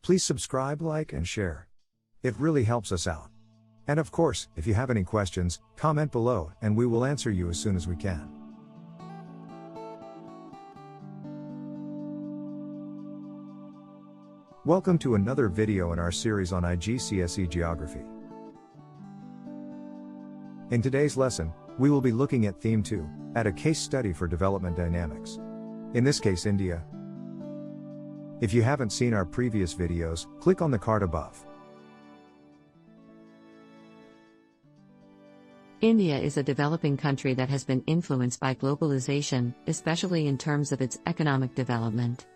Please subscribe, like, and share. It really helps us out. And of course, if you have any questions, comment below and we will answer you as soon as we can. Welcome to another video in our series on IGCSE Geography. In today's lesson, we will be looking at Theme 2, at a case study for development dynamics. In this case, India. If you haven't seen our previous videos, click on the card above. India is a developing country that has been influenced by globalization, especially in terms of its economic development.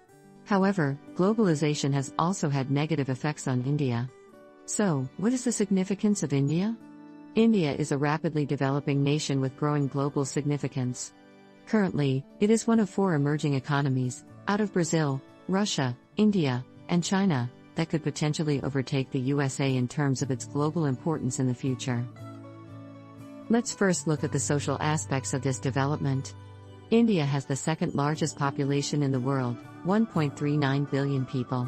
However, globalization has also had negative effects on India. So, what is the significance of India? India is a rapidly developing nation with growing global significance. Currently, it is one of 4 emerging economies, out of Brazil, Russia, India, and China, that could potentially overtake the USA in terms of its global importance in the future. Let's first look at the social aspects of this development. India has the second largest population in the world, 1.39 billion people.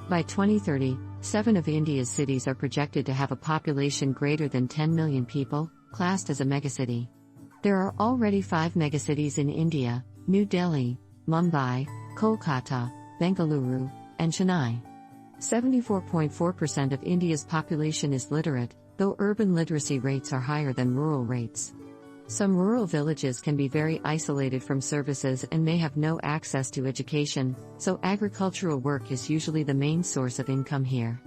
By 2030, 7 of India's cities are projected to have a population greater than 10 million people, classed as a megacity. There are already 5 megacities in India: New Delhi, Mumbai, Kolkata, Bengaluru, and Chennai. 74.4% of India's population is literate, though urban literacy rates are higher than rural rates. Some rural villages can be very isolated from services and may have no access to education, so agricultural work is usually the main source of income here.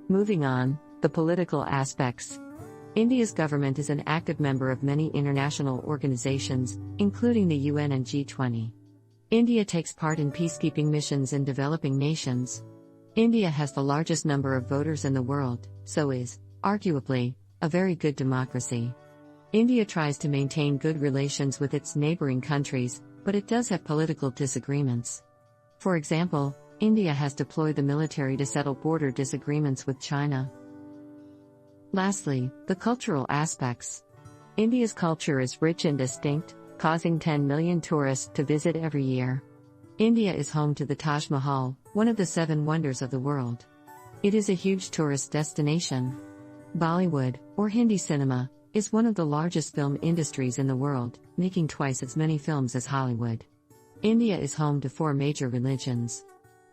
Moving on, the political aspects. India's government is an active member of many international organizations, including the UN and G20. India takes part in peacekeeping missions in developing nations. India has the largest number of voters in the world, so is, arguably, a very good democracy. India tries to maintain good relations with its neighboring countries, but it does have political disagreements. For example, India has deployed the military to settle border disagreements with China. Lastly, the cultural aspects. India's culture is rich and distinct, causing 10 million tourists to visit every year. India is home to the Taj Mahal, one of the 7 wonders of the world. It is a huge tourist destination. Bollywood, or Hindi cinema, is one of the largest film industries in the world, making twice as many films as Hollywood. India is home to 4 major religions: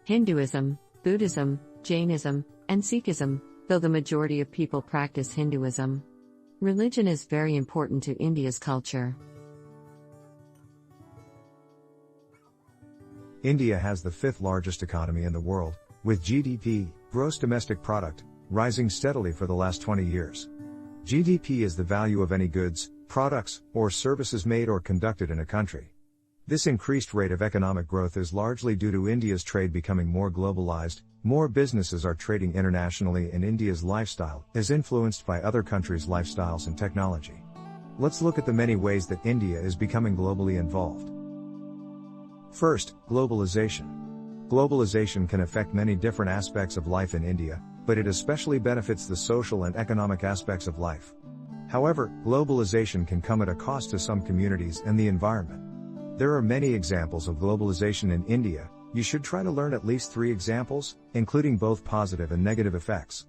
Hinduism, Buddhism, Jainism, and Sikhism, though the majority of people practice Hinduism. Religion is very important to India's culture. India has the 5th largest economy in the world, with GDP, gross domestic product, rising steadily for the last 20 years. GDP is the value of any goods, products, or services made or conducted in a country. This increased rate of economic growth is largely due to India's trade becoming more globalized, more businesses are trading internationally, and India's lifestyle is influenced by other countries' lifestyles and technology. Let's look at the many ways that India is becoming globally involved. First, globalization. Globalization can affect many different aspects of life in India, but it especially benefits the social and economic aspects of life. However, globalization can come at a cost to some communities and the environment. There are many examples of globalization in India. You should try to learn at least 3 examples, including both positive and negative effects.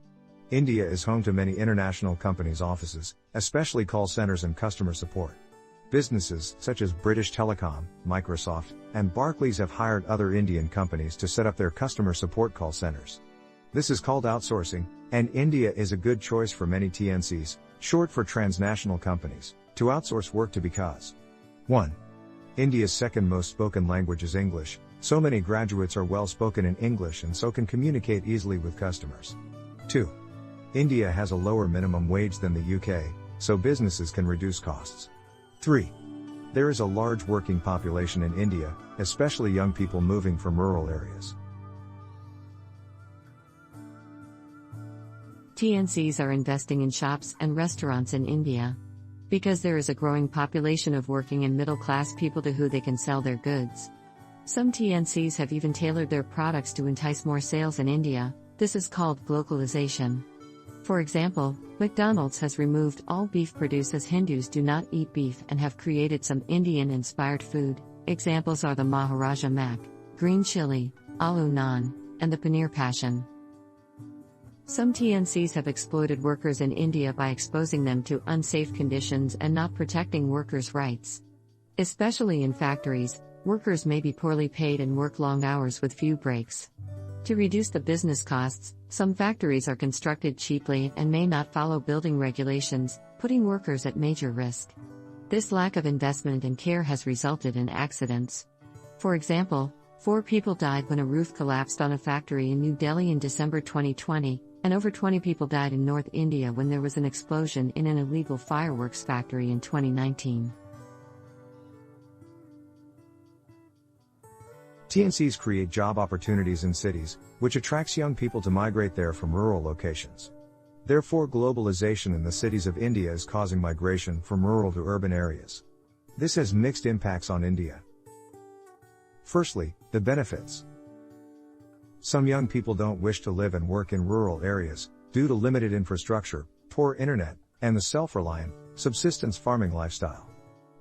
India is home to many international companies' offices, especially call centers and customer support. Businesses, such as British Telecom, Microsoft, and Barclays have hired other Indian companies to set up their customer support call centers. This is called outsourcing, and India is a good choice for many TNCs, short for transnational companies, to outsource work to because 1. India's second most spoken language is English, so many graduates are well spoken in English and so can communicate easily with customers. 2. India has a lower minimum wage than the UK, so businesses can reduce costs. 3. There is a large working population in India, especially young people moving from rural areas. TNCs are investing in shops and restaurants in India. Because there is a growing population of working and middle-class people to who they can sell their goods. Some TNCs have even tailored their products to entice more sales in India. This is called Glocalisation. For example, McDonald's has removed all beef produced as Hindus do not eat beef and have created some Indian-inspired food. Examples are the Maharaja Mac, green chili, aloo naan, and the paneer passion. Some TNCs have exploited workers in India by exposing them to unsafe conditions and not protecting workers' rights. Especially in factories, workers may be poorly paid and work long hours with few breaks. To reduce the business costs, some factories are constructed cheaply and may not follow building regulations, putting workers at major risk. This lack of investment and care has resulted in accidents. For example, 4 people died when a roof collapsed on a factory in New Delhi in December 2020, and over 20 people died in North India when there was an explosion in an illegal fireworks factory in 2019. TNCs create job opportunities in cities, which attracts young people to migrate there from rural locations. Therefore, globalization in the cities of India is causing migration from rural to urban areas. This has mixed impacts on India. Firstly, the benefits. Some young people don't wish to live and work in rural areas, due to limited infrastructure, poor internet, and the self-reliant, subsistence farming lifestyle.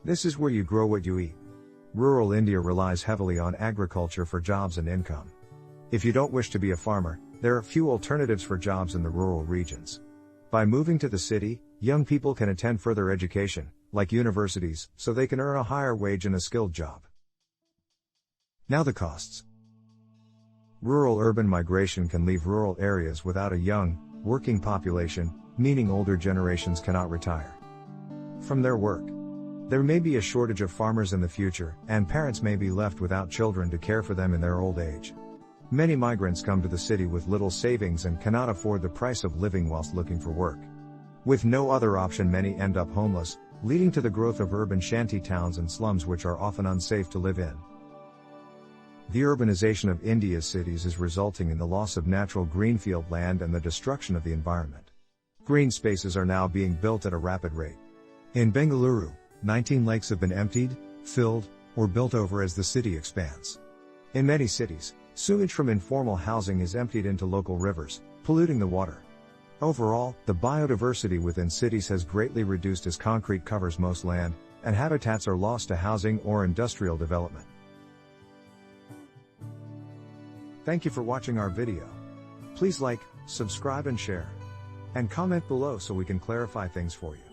This is where you grow what you eat. Rural India relies heavily on agriculture for jobs and income. If you don't wish to be a farmer, there are few alternatives for jobs in the rural regions. By moving to the city, young people can attend further education, like universities, so they can earn a higher wage in a skilled job. Now the costs. Rural-urban migration can leave rural areas without a young, working population, meaning older generations cannot retire from their work. There may be a shortage of farmers in the future, and parents may be left without children to care for them in their old age. Many migrants come to the city with little savings and cannot afford the price of living whilst looking for work. With no other option, many end up homeless, leading to the growth of urban shanty towns and slums which are often unsafe to live in. The urbanization of India's cities is resulting in the loss of natural greenfield land and the destruction of the environment. Green spaces are now being built at a rapid rate. In Bengaluru, 19 lakes have been emptied, filled, or built over as the city expands. In many cities, sewage from informal housing is emptied into local rivers, polluting the water. Overall, the biodiversity within cities has greatly reduced as concrete covers most land, and habitats are lost to housing or industrial development. Thank you for watching our video. Please like, subscribe and share. And comment below so we can clarify things for you.